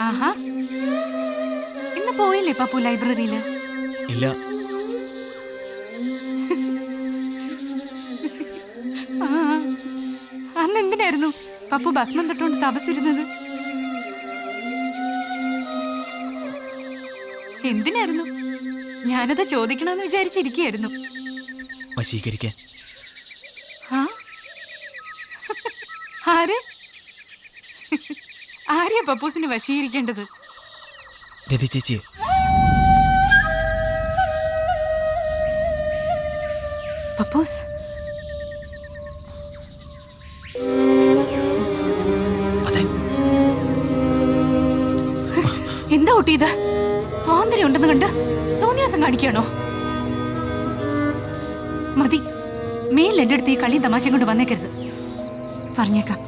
ആഹാ, ഇന്ന് പോയില്ലേ പപ്പു ലൈബ്രറിയില്? ഇല്ല. അന്ന് എന്തിനായിരുന്നു പപ്പു ഭസ്മം തൊട്ടുകൊണ്ട് തപസിരുന്നത്? എന്തിനായിരുന്നു? ഞാനത് ചോദിക്കണമെന്ന് വിചാരിച്ചിരിക്കുകയായിരുന്നു. വശീകരിക്കാൻ. ആര്? ആരെയാ പപ്പൂസിന് വശീകരിക്കേണ്ടത്? രതി ചേച്ചിയെ. പപ്പൂസ്, അതെ. എന്താ ഊട്ടി ഇത്? സ്വാതന്ത്ര്യം ഉണ്ടെന്ന് കണ്ട് തോന്നിയാസം കാണിക്കുകയാണോ? മതി, മേലിൽ എൻ്റെ അടുത്ത് ഈ കളിയും തമാശയും കൊണ്ട് വന്നേക്കരുത്. പറഞ്ഞേക്കാം.